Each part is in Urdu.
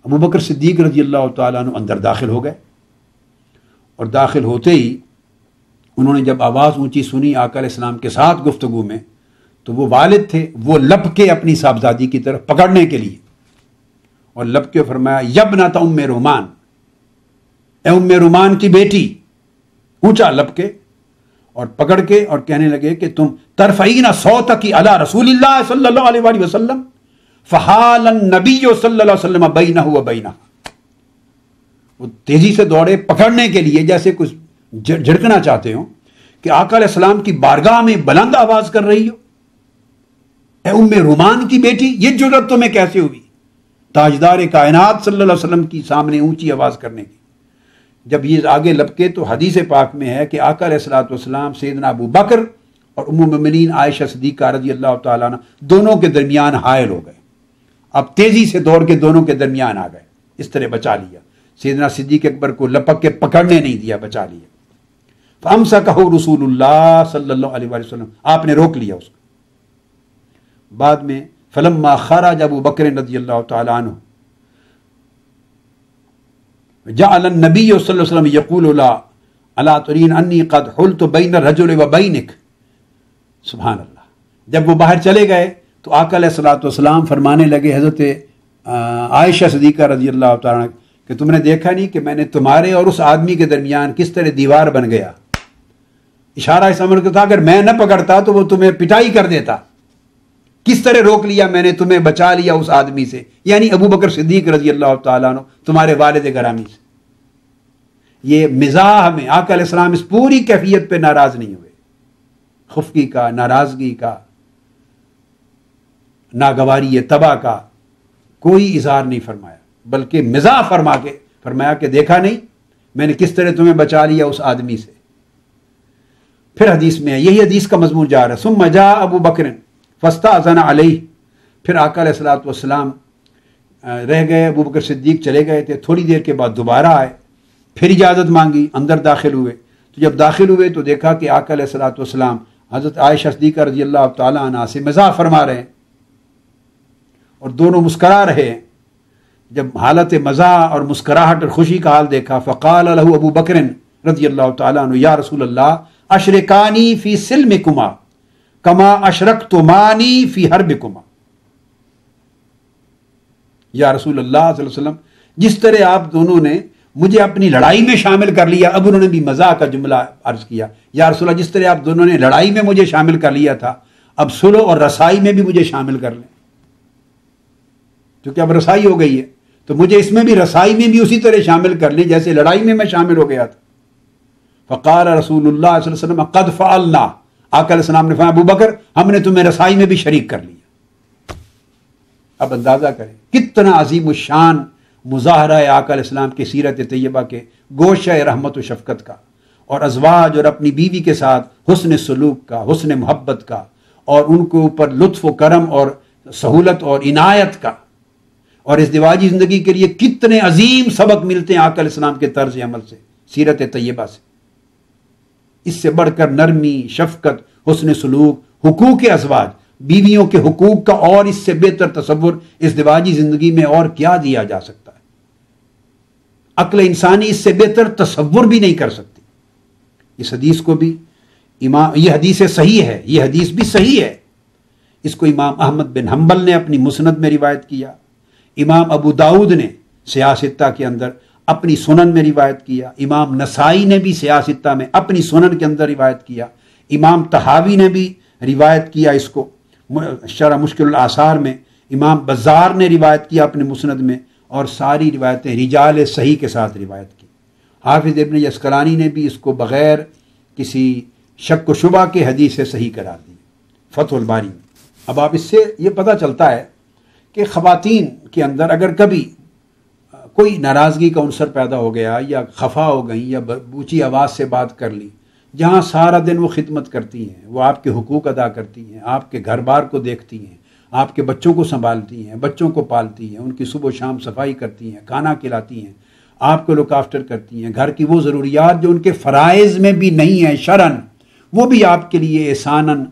ابو بکر صدیق رضی اللہ تعالیٰ عنہ اندر داخل ہو گئے، اور داخل ہوتے ہی انہوں نے جب آواز اونچی سنی آقا علیہ السلام کے ساتھ گفتگو میں، تو وہ والد تھے، وہ لپ کے اپنی صاحبزادی کی طرف پکڑنے کے لیے، اور لپ کے فرمایا یبنۃ ام رومان، اے ام رومان کی بیٹی، اونچا لپ کے اور پکڑ کے اور کہنے لگے کہ تم ترفعین صوتک علی رسول اللہ صلی اللہ علیہ وآلہ وسلم فحال النبی صلی اللہ علیہ وسلم بینہ و بینہ۔ وہ تیزی سے دوڑے پکڑنے کے لیے، جیسے کچھ جھڑکنا چاہتے ہو کہ آقا علیہ السلام کی بارگاہ میں بلند آواز کر رہی ہو، اے ام رومان کی بیٹی، یہ جرأت تمہیں کیسے ہوئی تاجدار کائنات صلی اللہ علیہ وسلم کی سامنے اونچی آواز کرنے کی؟ جب یہ آگے لپکے تو حدیث پاک میں ہے کہ آقا علیہ الصلوۃ والسلام سیدنا ابو بکر اور ام المؤمنین عائشہ صدیقہ رضی اللہ تعالیٰ عنہ دونوں کے درمیان حائل ہو گئے، اب تیزی سے دوڑ کے دونوں کے درمیان آ گئے، اس طرح بچا لیا، سیدنا صدیق اکبر کو لپک کے پکڑنے نہیں دیا، بچا لیا۔ فامسکہ رسول اللہ صلی اللہ علیہ وسلم، آپ نے روک لیا اس کو۔ بعد میں فلما خرج ابو بکر رضی اللہ تعالیٰ عنہ جعل النبی صلی اللہ علیہ وسلم یقول الا ترین انی قد حلت بین الرجل و بینک، سبحان اللہ۔ جب وہ باہر چلے گئے تو آقا علیہ الصلوۃ والسلام فرمانے لگے حضرت عائشہ صدیقہ رضی اللہ تعالیٰ عنہ کہ تم نے دیکھا نہیں کہ میں نے تمہارے اور اس آدمی کے درمیان کس طرح دیوار بن گیا؟ اشارہ اس امر کا تھا اگر میں نہ پکڑتا تو وہ تمہیں پٹائی کر دیتا، کس طرح روک لیا میں نے تمہیں، بچا لیا اس آدمی سے، یعنی ابو بکر صدیق رضی اللہ تعالیٰ عنہ تمہارے والد گرامی سے۔ یہ مزاح میں آقا علیہ السلام اس پوری کیفیت پہ ناراض نہیں ہوئے، خفگی کا، ناراضگی کا، ناگواری طبع کا کوئی اظہار نہیں فرمایا، بلکہ مزاح فرما کے فرمایا کہ دیکھا نہیں میں نے کس طرح تمہیں بچا لیا اس آدمی سے۔ پھر حدیث میں ہے، یہی حدیث کا مضمون جا رہا ہے، ثم جاء ابو بکر فاستأذن علیہ، پھر آقا علیہ الصلوۃ والسلام رہ گئے، ابو بکر صدیق چلے گئے تھے، تھوڑی دیر کے بعد دوبارہ آئے، پھر اجازت مانگی، اندر داخل ہوئے، تو جب داخل ہوئے تو دیکھا کہ آقا علیہ الصلوۃ والسلام حضرت عائشہ صدیقہ رضی اللہ تعالیٰ عنہ سے مزاح فرما رہے ہیں اور دونوں مسکرا رہے ہیں۔ جب حالت مزاح اور مسکراہٹ اور خوشی کا حال دیکھا فقال له ابو بکر رضی اللہ تعالیٰ عنہ یا رسول اللہ اشرکانی فی سلمکما کما اشرکتمانی فی حربکما، یا رسول اللہ صلی اللہ علیہ وسلم جس طرح آپ دونوں نے مجھے اپنی لڑائی میں شامل کر لیا، اب انہوں نے بھی مزاح کا جملہ عرض کیا، یا رسول اللہ جس طرح آپ دونوں نے لڑائی میں مجھے شامل کر لیا تھا، اب صلح اور رسائی میں بھی مجھے شامل کر لیں، کیونکہ اب رسائی ہو گئی ہے تو مجھے اس میں بھی رسائی میں بھی اسی طرح شامل کر لیں جیسے لڑائی میں شامل ہو گیا تھا۔ فقال رسول اللہ صلی اللہ علیہ وسلم قد فعلنا، آقا علیہ السلام نے فرمایا ابو بکر ہم نے تمہیں رسائی میں بھی شریک کر لیا۔ اب اندازہ کریں کتنا عظیم الشان مظاہرہ ہے آقا علیہ السلام کی سیرت طیبہ کے گوشہ رحمت و شفقت کا، اور ازواج اور اپنی بیوی کے ساتھ حسن سلوک کا، حسن محبت کا، اور ان کے اوپر لطف و کرم اور سہولت اور عنایت کا، اور ازدواجی زندگی کے لیے کتنے عظیم سبق ملتے ہیں آقا علیہ السلام کے طرز عمل سے، سیرت طیبہ سے۔ اس سے بڑھ کر نرمی، شفقت، حسن سلوک، حقوق ازواج، بیویوں کے حقوق کا اور اس سے بہتر تصور ازدواجی زندگی میں اور کیا دیا جا سکتا ہے؟ عقل انسانی اس سے بہتر تصور بھی نہیں کر سکتی۔ اس حدیث کو بھی یہ حدیث صحیح ہے، یہ حدیث بھی صحیح ہے، اس کو امام احمد بن حنبل نے اپنی مسند میں روایت کیا، امام ابو داؤد نے سیاستہ کے اندر اپنی سنن میں روایت کیا، امام نسائی نے بھی سیاستہ میں اپنی سنن کے اندر روایت کیا، امام طحاوی نے بھی روایت کیا اس کو شرح مشکل الآثار میں، امام بزار نے روایت کیا اپنے مسند میں، اور ساری روایتیں رجال صحیح کے ساتھ روایت کی۔ حافظ ابن یسقلانی نے بھی اس کو بغیر کسی شک و شبہ کے حدیث صحیح قرار دی فتح الباری میں۔ اب آپ اس سے یہ پتہ چلتا ہے کہ خواتین کے اندر اگر کبھی کوئی ناراضگی کا عنصر پیدا ہو گیا یا خفا ہو گئیں یا اونچی آواز سے بات کر لی، جہاں سارا دن وہ خدمت کرتی ہیں، وہ آپ کے حقوق ادا کرتی ہیں، آپ کے گھر بار کو دیکھتی ہیں، آپ کے بچوں کو سنبھالتی ہیں، بچوں کو پالتی ہیں، ان کی صبح و شام صفائی کرتی ہیں، کھانا کھلاتی ہیں، آپ کو لک آفٹر کرتی ہیں، گھر کی وہ ضروریات جو ان کے فرائض میں بھی نہیں ہیں شرعاً، وہ بھی آپ کے لیے احساناً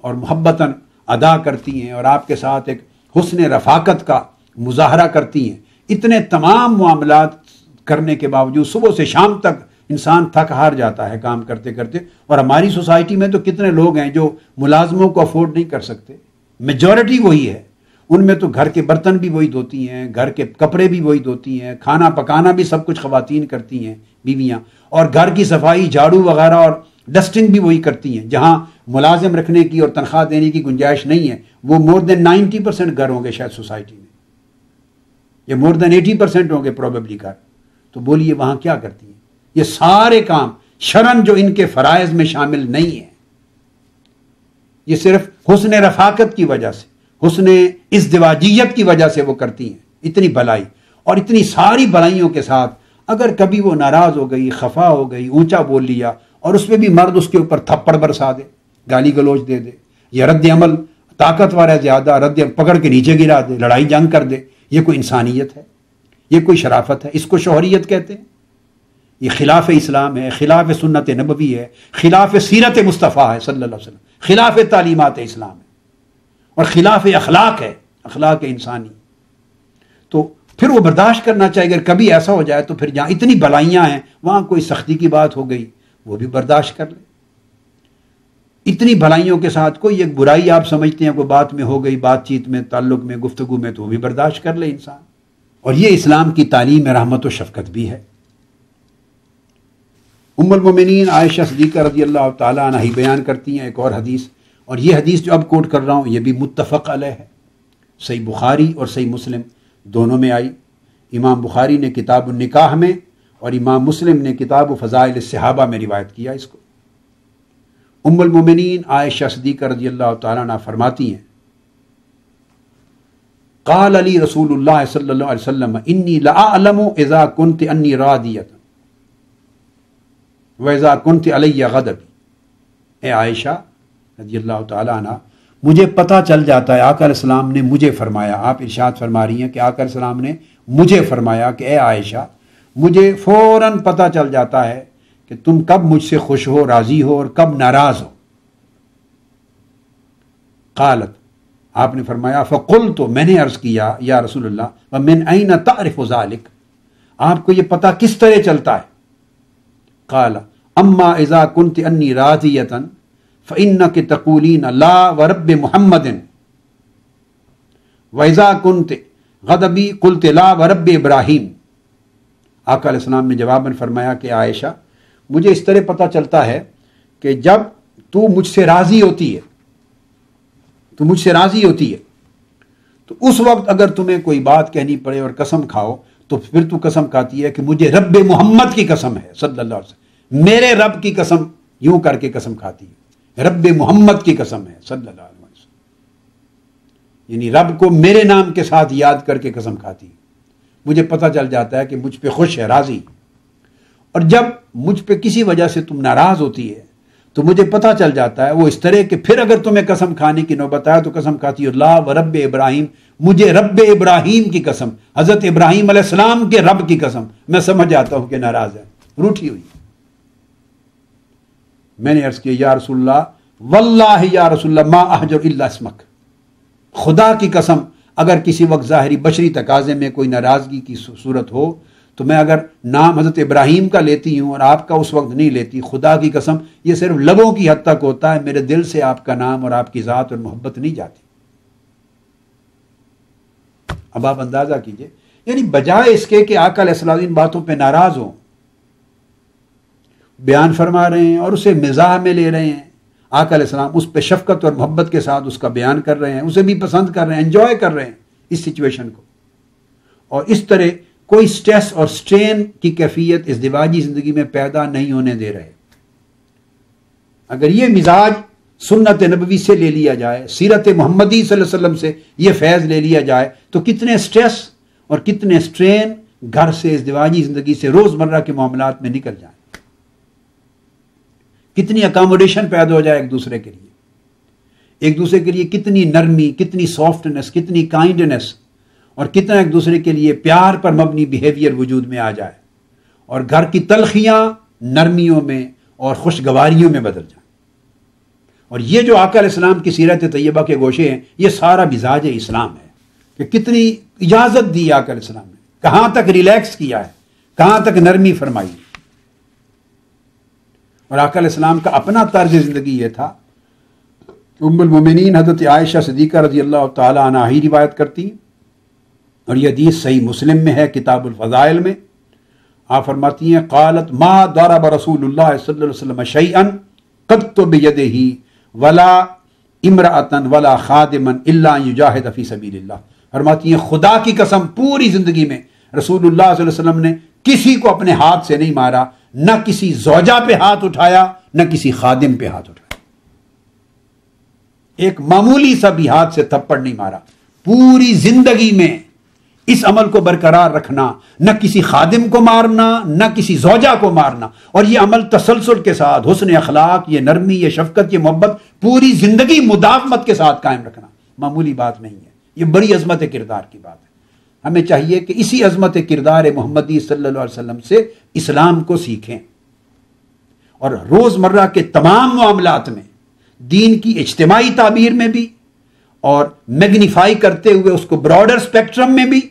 اور محبتاً ادا کرتی ہیں، اور آپ کے ساتھ ایک حسن رفاقت کا مظاہرہ کرتی ہیں۔ اتنے تمام معاملات کرنے کے باوجود صبح سے شام تک انسان تھک ہار جاتا ہے کام کرتے کرتے. اور ہماری سوسائٹی میں تو کتنے لوگ ہیں جو ملازموں کو افورڈ نہیں کر سکتے. میجورٹی وہی ہے. ان میں تو گھر کے برتن بھی وہی دھوتی ہیں, گھر کے کپڑے بھی وہی دھوتی ہیں, کھانا پکانا بھی سب کچھ خواتین کرتی ہیں, بیویاں, اور گھر کی صفائی, جھاڑو وغیرہ اور ڈسٹنگ بھی وہی کرتی ہیں. جہاں ملازم رکھنے کی اور تنخواہ دینے کی گنجائش نہیں ہے, وہ مور دین 90% گھر ہوں گے شاید سوسائٹی میں, یہ مور دین 80% ہوں گے پروبیبلی گھر. تو بولیے وہاں کیا کرتی ہیں؟ یہ سارے کام شرعن جو ان کے فرائض میں شامل نہیں ہیں, یہ صرف حسن رفاقت کی وجہ سے, حسن ازدواجیت کی وجہ سے وہ کرتی ہیں. اتنی بھلائی اور اتنی ساری بھلائیوں کے ساتھ اگر کبھی وہ ناراض ہو گئی, خفا ہو گئی, اونچا بول لیا, اور اس پہ بھی مرد اس کے اوپر تھپڑ برسا دے, گالی گلوچ دے دے, یا رد عمل طاقتور ہے زیادہ, رد پکڑ کے نیچے گرا دے, لڑائی جنگ کر دے, یہ کوئی انسانیت ہے؟ یہ کوئی شرافت ہے؟ اس کو شوہریت کہتے ہیں؟ یہ خلاف اسلام ہے, خلاف سنت نبوی ہے, خلاف سیرت مصطفیٰ ہے صلی اللہ علیہ وسلم, خلاف تعلیمات اسلام ہے, اور خلاف اخلاق ہے, اخلاق انسانی. تو پھر وہ برداشت کرنا چاہیے. اگر کبھی ایسا ہو جائے تو پھر جہاں اتنی بلائیاں ہیں وہاں کوئی سختی کی بات ہو گئی وہ بھی برداشت کر لے. اتنی بھلائیوں کے ساتھ کوئی ایک برائی آپ سمجھتے ہیں کوئی بات میں ہو گئی, بات چیت میں, تعلق میں, گفتگو میں, تو وہ بھی برداشت کر لے انسان. اور یہ اسلام کی تعلیم رحمت و شفقت بھی ہے. ام المومنین عائشہ صدیقہ رضی اللہ تعالیٰ عنہ ہی بیان کرتی ہیں ایک اور حدیث, اور یہ حدیث جو اب کوٹ کر رہا ہوں یہ بھی متفق علیہ ہے. صحیح بخاری اور صحیح مسلم دونوں میں آئی. امام بخاری نے کتاب النکاح میں اور امام مسلم نے کتاب فضائل الصحابہ میں روایت کیا اس کو. ام المومنین عائشہ صدیقہ رضی اللہ تعالیٰ عنہ فرماتی ہیں, قال علی رسول اللہ صلی اللہ علیہ وسلم انی لأعلم اذا كنت انی راضیۃ وَإِذَا كُنْتِ عَلَيَّ غَضَبِ. اے عائشہ رضی اللہ تعالیٰ عنہ, مجھے پتہ چل جاتا ہے, آقا علیہ السلام نے مجھے فرمایا, آپ ارشاد فرما رہی ہیں کہ آقا علیہ السلام نے مجھے فرمایا کہ اے عائشہ مجھے فوراً پتہ چل جاتا ہے کہ تم کب مجھ سے خوش ہو, راضی ہو, اور کب ناراض ہو. قالت, آپ نے فرمایا, فقلت, میں نے عرض کیا, یا رسول اللہ, ومن این تعرف ذلک, آپ کو یہ پتہ کس طرح چلتا ہے؟ قال اما اذا كنت انی راضیۃ فانک تقولین لا ورب محمد واذا كنت غضبی قلت لا ورب ابراہیم. آقا علیہ السلام نے جواباً فرمایا کہ عائشہ مجھے اس طرح پتہ چلتا ہے کہ جب تو مجھ سے راضی ہوتی ہے, تو مجھ سے راضی ہوتی ہے, تو اس وقت اگر تمہیں کوئی بات کہنی پڑے اور قسم کھاؤ تو پھر تو قسم کھاتی ہے کہ مجھے رب محمد کی قسم ہے صلی اللہ علیہ وسلم, میرے رب کی قسم, یوں کر کے قسم کھاتی ہے, رب محمد کی قسم ہے صلی اللہ علیہ وسلم, یعنی رب کو میرے نام کے ساتھ یاد کر کے قسم کھاتی ہے. مجھے پتہ چل جاتا ہے کہ مجھ پہ خوش ہے, راضی. اور جب مجھ پہ کسی وجہ سے تم ناراض ہوتی ہے تو مجھے پتہ چل جاتا ہے وہ اس طرح کہ پھر اگر تمہیں قسم کھانے کی نوبت آئے تو قسم کھاتی ہے لا ورب ابراہیم, مجھے رب ابراہیم کی قسم, حضرت ابراہیم علیہ السلام کے رب کی قسم. میں سمجھ جاتا ہوں کہ ناراض ہے, روٹھی ہوئی. میں نے عرض کیا, یا رسول اللہ, واللہ یا رسول اللہ ما احجر الا اسمک, خدا کی قسم اگر کسی وقت ظاہری بشری تقاضے میں کوئی ناراضگی کی صورت ہو تو میں اگر نام حضرت ابراہیم کا لیتی ہوں اور آپ کا اس وقت نہیں لیتی, خدا کی قسم یہ صرف لبوں کی حد تک ہوتا ہے, میرے دل سے آپ کا نام اور آپ کی ذات اور محبت نہیں جاتی. اب آپ اندازہ کیجئے, یعنی بجائے اس کے کہ آقا علیہ السلام ان باتوں پہ ناراض ہوں, بیان فرما رہے ہیں اور اسے مزاح میں لے رہے ہیں. آقا علیہ السلام اس پہ شفقت اور محبت کے ساتھ اس کا بیان کر رہے ہیں, اسے بھی پسند کر رہے ہیں, انجوائے کر رہے ہیں اس سچویشن کو, اور اس طرح کوئی سٹریس اور سٹرین کی کیفیت ازدواجی زندگی میں پیدا نہیں ہونے دے رہے. اگر یہ مزاج سنت نبوی سے لے لیا جائے, سیرت محمدی صلی اللہ علیہ وسلم سے یہ فیض لے لیا جائے, تو کتنے سٹریس اور کتنے سٹرین گھر سے, ازدواجی زندگی سے, روزمرہ کے معاملات میں نکل جائیں. کتنی اکاموڈیشن پیدا ہو جائے ایک دوسرے کے لیے, ایک دوسرے کے لیے کتنی نرمی, کتنی سافٹنس, کتنی کائنڈنس, اور کتنا ایک دوسرے کے لیے پیار پر مبنی بیہیویئر وجود میں آ جائے, اور گھر کی تلخیاں نرمیوں میں اور خوشگواریوں میں بدل جائیں. اور یہ جو آقا علیہ السلام کی سیرت طیبہ کے گوشے ہیں, یہ سارا مزاج اسلام ہے کہ کتنی اجازت دی آقا علیہ السلام نے. کہاں تک ریلیکس کیا ہے، کہاں تک نرمی فرمائی. اور آقا علیہ السلام کا اپنا طرز زندگی یہ تھا. ام المومنین حضرت عائشہ صدیقہ رضی اللہ تعالی عنہا ہی روایت کرتی ہیں، اور یہ حدیث صحیح مسلم میں ہے کتاب الفضائل میں. آپ فرماتی ہیں قالت ما ضرب رسول اللہ صلی اللہ علیہ وسلم شیئا قط بیدہ ولا امرأة ولا خادما الا ان یجاہد فی سبیل اللہ. فرماتی ہیں خدا کی قسم پوری زندگی میں رسول اللہ صلی اللہ علیہ وسلم نے کسی کو اپنے ہاتھ سے نہیں مارا، نہ کسی زوجہ پہ ہاتھ اٹھایا، نہ کسی خادم پہ ہاتھ اٹھایا. ایک معمولی سا بھی ہاتھ سے تھپڑ نہیں مارا. پوری زندگی میں اس عمل کو برقرار رکھنا، نہ کسی خادم کو مارنا، نہ کسی زوجہ کو مارنا، اور یہ عمل تسلسل کے ساتھ حسن اخلاق، یہ نرمی، یہ شفقت، یہ محبت پوری زندگی مداومت کے ساتھ قائم رکھنا معمولی بات نہیں ہے. یہ بڑی عظمت کردار کی بات ہے. ہمیں چاہیے کہ اسی عظمت کردار محمدی صلی اللہ علیہ وسلم سے اسلام کو سیکھیں، اور روزمرہ کے تمام معاملات میں دین کی اجتماعی تعبیر میں بھی، اور میگنیفائی کرتے ہوئے اس کو براڈر سپیکٹرم میں بھی،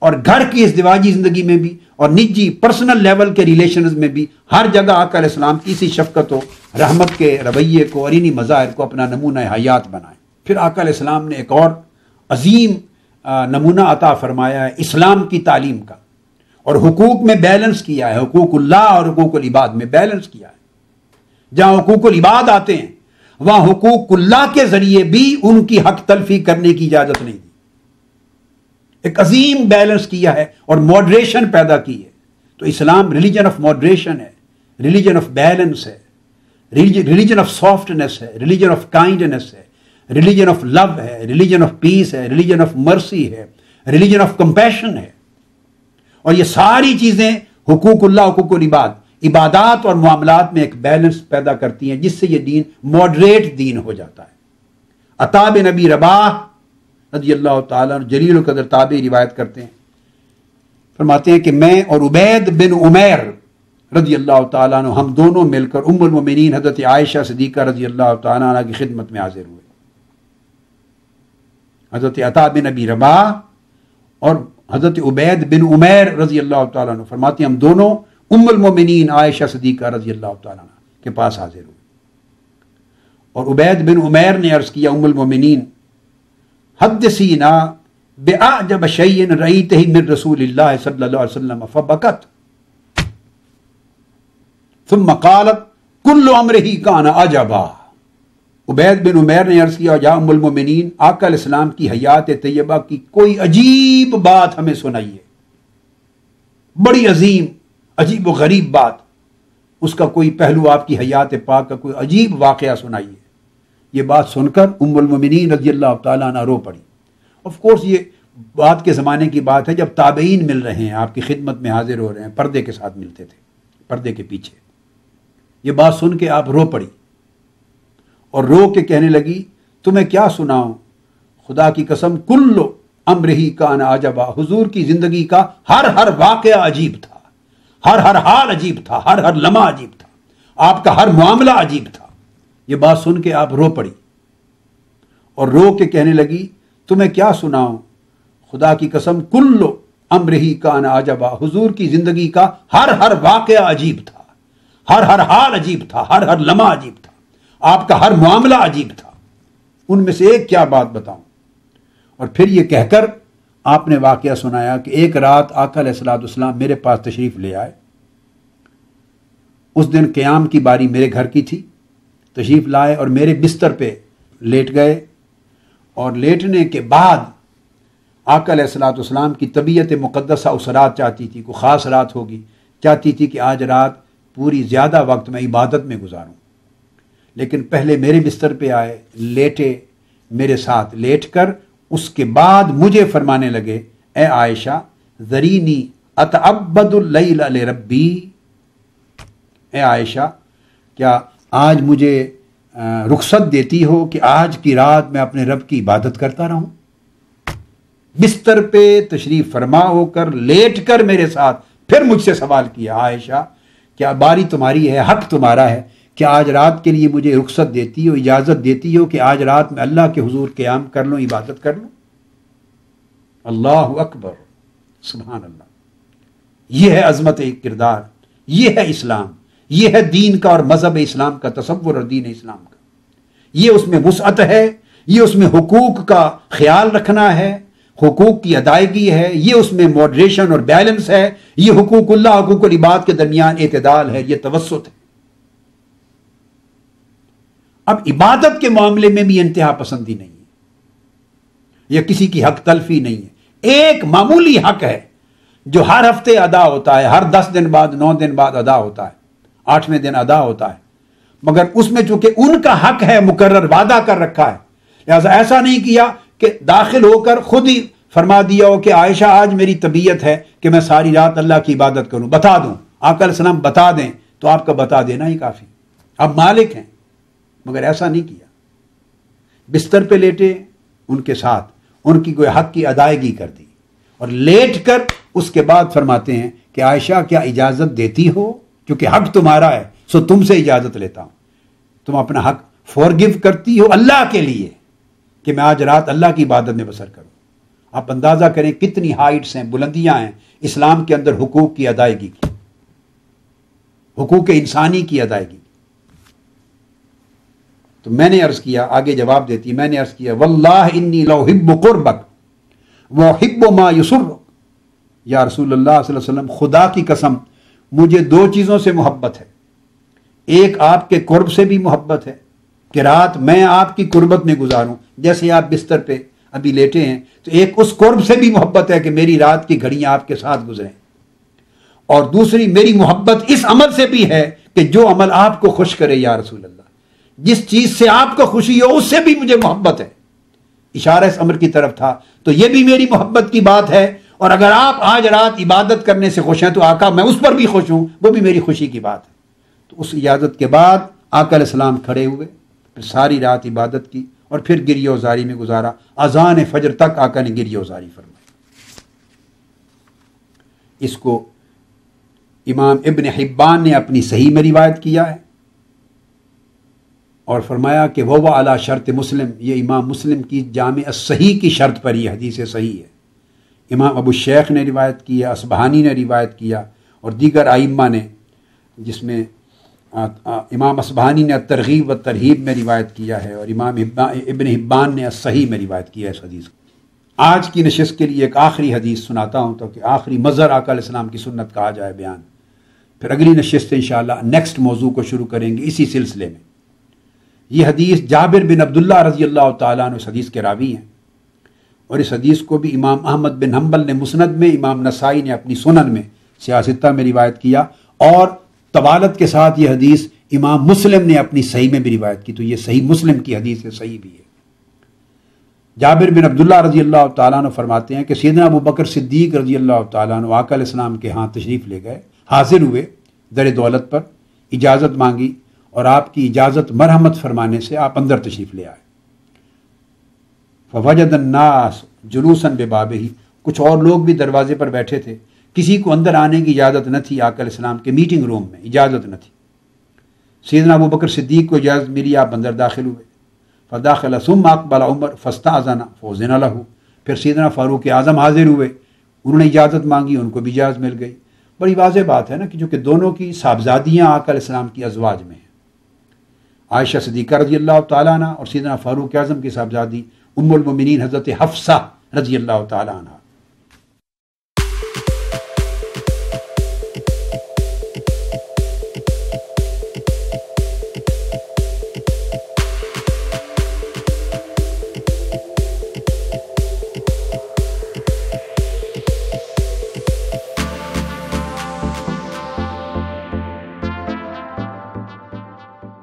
اور گھر کی ازدواجی زندگی میں بھی، اور نجی پرسنل لیول کے ریلیشنز میں بھی، ہر جگہ آقا علیہ السلام کی اسی شفقت و رحمت کے رویے کو اور انہی مظاہر کو اپنا نمونہ حیات بنائیں. پھر آقا علیہ السلام نے ایک اور عظیم نمونہ عطا فرمایا ہے اسلام کی تعلیم کا، اور حقوق میں بیلنس کیا ہے. حقوق اللہ اور حقوق العباد میں بیلنس کیا ہے. جہاں حقوق العباد آتے ہیں وہاں حقوق اللہ کے ذریعے بھی ان کی حق تلفی کرنے کی اجازت نہیں دی. ایک عظیم بیلنس کیا ہے اور ماڈریشن پیدا کی ہے. تو اسلام ریلیجن آف ماڈریشن ہے، ریلیجن آف بیلنس ہے، ریلیجن آف سافٹنس ہے، ریلیجن آف کائنڈنس ہے، ریلیجن آف لو ہے، ریلیجن آف پیس ہے، ریلیجن آف مرسی ہے، ریلیجن آف کمپیشن ہے. اور یہ ساری چیزیں حقوق اللہ، حقوق العباد، عبادات اور معاملات میں ایک بیلنس پیدا کرتی ہیں، جس سے یہ دین ماڈریٹ دین ہو جاتا ہے. عطا بن ابی رباح رضی اللہ تعالیٰ عنہ جلیل القدر تابعی روایت کرتے ہیں، فرماتے ہیں کہ میں اور عبید بن عمیر رضی اللہ تعالیٰ عنہ ہم دونوں مل کر ام المومنین حضرت عائشہ صدیقہ رضی اللہ تعالیٰ عنہ کی خدمت میں حاضر ہوئے. حضرت عطا بن ابی رباح اور حضرت عبید بن عمیر رضی اللہ تعالیٰ عنہ فرماتے ہیں ہم دونوں ام المومنین عائشہ صدیقہ رضی اللہ تعالیٰ عنہ کے پاس حاضر ہوئے. اور عبید بن عمیر نے عرض کیا ام المومنین حدثینا بأعجب شیء رأیتہ من رسول اللہ صلی اللہ علیہ وسلم فبکت ثم قالت کل امرہ کان عجبا. عبید بن عمیر نے عرض کیا یا ام المومنین آقا علیہ السلام کی حیات طیبہ کی کوئی عجیب بات ہمیں سنائیے، بڑی عظیم عجیب و غریب بات، اس کا کوئی پہلو آپ کی حیات پاک کا کوئی عجیب واقعہ سنائیے. یہ بات سن کر ام المومنین رضی اللہ تعالیٰ عنہ رو پڑی. آف کورس یہ بات کے زمانے کی بات ہے جب تابعین مل رہے ہیں، آپ کی خدمت میں حاضر ہو رہے ہیں، پردے کے ساتھ ملتے تھے، پردے کے پیچھے. یہ بات سن کے آپ رو پڑی اور رو کے کہنے لگی تمہیں کیا سناؤں، خدا کی قسم کل امرہ کان عجبا، حضور کی زندگی کا ہر واقعہ عجیب تھا، ہر حال عجیب تھا، ہر لمحہ عجیب تھا، آپ کا ہر معاملہ عجیب تھا. یہ بات سن کے آپ رو پڑی اور رو کے کہنے لگی تمہیں کیا سناؤں، خدا کی قسم کل امرہ کان عجبا، حضور کی زندگی کا ہر واقعہ عجیب تھا، ہر حال عجیب تھا، ہر لمحہ عجیب تھا، آپ کا ہر معاملہ عجیب تھا. ان میں سے ایک کیا بات بتاؤں. اور پھر یہ کہہ کر آپ نے واقعہ سنایا کہ ایک رات آقا علیہ الصلوۃ والسلام میرے پاس تشریف لے آئے. اس دن قیام کی باری میرے گھر کی تھی. تشریف لائے اور میرے بستر پہ لیٹ گئے، اور لیٹنے کے بعد آقا علیہ الصلوۃ والسلام کی طبیعت مقدسہ اس رات چاہتی تھی، کوئی خاص رات ہوگی، چاہتی تھی کہ آج رات پوری زیادہ وقت میں عبادت میں گزاروں. لیکن پہلے میرے بستر پہ آئے، لیٹے میرے ساتھ، لیٹ کر اس کے بعد مجھے فرمانے لگے اے عائشہ ذرینی اتعبد اللیل لربی، اے عائشہ کیا آج مجھے رخصت دیتی ہو کہ آج کی رات میں اپنے رب کی عبادت کرتا رہوں. بستر پہ تشریف فرما ہو کر لیٹ کر میرے ساتھ پھر مجھ سے سوال کیا عائشہ کیا باری تمہاری ہے، حق تمہارا ہے کہ آج رات کے لیے مجھے رخصت دیتی ہو، اجازت دیتی ہو کہ آج رات میں اللہ کے حضور قیام کر لوں، عبادت کر لوں. اللہ اکبر، سبحان اللہ. یہ ہے عظمت کردار، یہ ہے اسلام، یہ ہے دین کا اور مذہب اسلام کا تصور اور دین اسلام کا. یہ اس میں وسعت ہے، یہ اس میں حقوق کا خیال رکھنا ہے، حقوق کی ادائیگی ہے، یہ اس میں ماڈریشن اور بیلنس ہے، یہ حقوق اللہ حقوق العباد کے درمیان اعتدال ہے، یہ توسط ہے. اب عبادت کے معاملے میں بھی انتہا پسندی نہیں ہے، یہ کسی کی حق تلفی نہیں ہے. ایک معمولی حق ہے جو ہر ہفتے ادا ہوتا ہے، ہر 10 دن بعد 9 دن بعد ادا ہوتا ہے، 8ویں دن ادا ہوتا ہے، مگر اس میں چونکہ ان کا حق ہے مقرر، وعدہ کر رکھا ہے، لہذا ایسا نہیں کیا کہ داخل ہو کر خود ہی فرما دیا ہو کہ عائشہ آج میری طبیعت ہے کہ میں ساری رات اللہ کی عبادت کروں، بتا دوں، آقا علیہ السلام بتا دیں تو آپ کا بتا دینا ہی کافی، آپ مالک ہیں. مگر ایسا نہیں کیا، بستر پہ لیٹے ان کے ساتھ ان کی کوئی حق کی ادائیگی کر دی، اور لیٹ کر اس کے بعد فرماتے ہیں کہ عائشہ کیا اجازت دیتی ہو، کیونکہ حق تمہارا ہے سو تم سے اجازت لیتا ہوں، تم اپنا حق فورگیو کرتی ہو اللہ کے لیے کہ میں آج رات اللہ کی عبادت میں بسر کروں. آپ اندازہ کریں کتنی ہائٹس ہیں، بلندیاں ہیں اسلام کے اندر حقوق کی ادائیگی کی، حقوق انسانی کی ادائیگی. تو میں نے عرض کیا، آگے جواب دیتی، میں نے عرض کیا واللہ انی لأحب قربک وأحب ما یسرک، یا رسول اللہ صلی اللہ علیہ وسلم خدا کی قسم مجھے 2 چیزوں سے محبت ہے. ایک آپ کے قرب سے بھی محبت ہے کہ رات میں آپ کی قربت میں گزاروں، جیسے آپ بستر پہ ابھی لیٹے ہیں، تو ایک اس قرب سے بھی محبت ہے کہ میری رات کی گھڑیاں آپ کے ساتھ گزریں. اور دوسری میری محبت اس عمل سے بھی ہے کہ جو عمل آپ کو خوش کرے یا رسول اللہ، جس چیز سے آپ کو خوشی ہو اس سے بھی مجھے محبت ہے. اشارہ اس امر کی طرف تھا، تو یہ بھی میری محبت کی بات ہے. اور اگر آپ آج رات عبادت کرنے سے خوش ہیں تو آقا میں اس پر بھی خوش ہوں، وہ بھی میری خوشی کی بات ہے. تو اس اجازت کے بعد آقا علیہ السلام کھڑے ہوئے، پھر ساری رات عبادت کی اور پھر گریہ وزاری میں گزارا. اذان فجر تک آقا نے گریہ وزاری فرمائی. اس کو امام ابن حبان نے اپنی صحیح میں روایت کیا ہے اور فرمایا کہ وہ علی شرط مسلم، یہ امام مسلم کی جامع الصحیح کی شرط پر یہ حدیث صحیح ہے. امام ابو الشیخ نے روایت کیا، اصبہانی نے روایت کیا اور دیگر ائمہ نے، جس میں امام اصبہانی نے الترغیب و ترہیب میں روایت کیا ہے اور امام ابن حبان نے الصحیح میں روایت کیا ہے اس حدیث کو. آج کی نشست کے لیے ایک آخری حدیث سناتا ہوں تو کہ آخری مظہر آقا علیہ السلام کی سنت کہا جائے بیان. پھر اگلی نشست سے انشاءاللہ نیکسٹ موضوع کو شروع کریں گے اسی سلسلے میں. یہ حدیث جابر بن عبداللہ رضی اللہ تعالیٰ عنہ اس حدیث کے راوی ہیں، اور اس حدیث کو بھی امام احمد بن حنبل نے مسند میں، امام نسائی نے اپنی سنن میں سیاستہ میں روایت کیا، اور طوالت کے ساتھ یہ حدیث امام مسلم نے اپنی صحیح میں بھی روایت کی. تو یہ صحیح مسلم کی حدیث ہے، صحیح بھی ہے. جابر بن عبداللہ رضی اللہ تعالیٰ عنہ فرماتے ہیں کہ سیدنا ابو بکر صدیق رضی اللہ تعالیٰ عنہ آقا علیہ السلام کے ہاں تشریف لے گئے، حاضر ہوئے در دولت پر، اجازت مانگی اور آپ کی اجازت مرحمت فرمانے سے آپ اندر تشریف لے آئے. فوجد الناس جلوسا ببابہ، کچھ اور لوگ بھی دروازے پر بیٹھے تھے، کسی کو اندر آنے کی اجازت نہ تھی. آقا علیہ السلام کے میٹنگ روم میں اجازت نہ تھی. سیدنا ابو بکر صدیق کو اجازت ملی، آپ اندر داخل ہوئے. فداخل ثم اقبل عمر فاستأذن فأذن له، پھر سیدنا فاروق اعظم حاضر ہوئے، انہوں نے اجازت مانگی، ان کو بھی اجازت مل گئی. بڑی واضح بات ہے نا کہ جو کہ دونوں کی صاحبزادیاں آقا علیہ السلام کی ازواج میں ہیں، عائشہ صدیقہ رضی اللہ تعالیٰ عنہ اور سیدنا فاروق اعظم کی صاحبزادی ام المؤمنین حضرت حفصہ رضی اللہ تعالیٰ عنہ.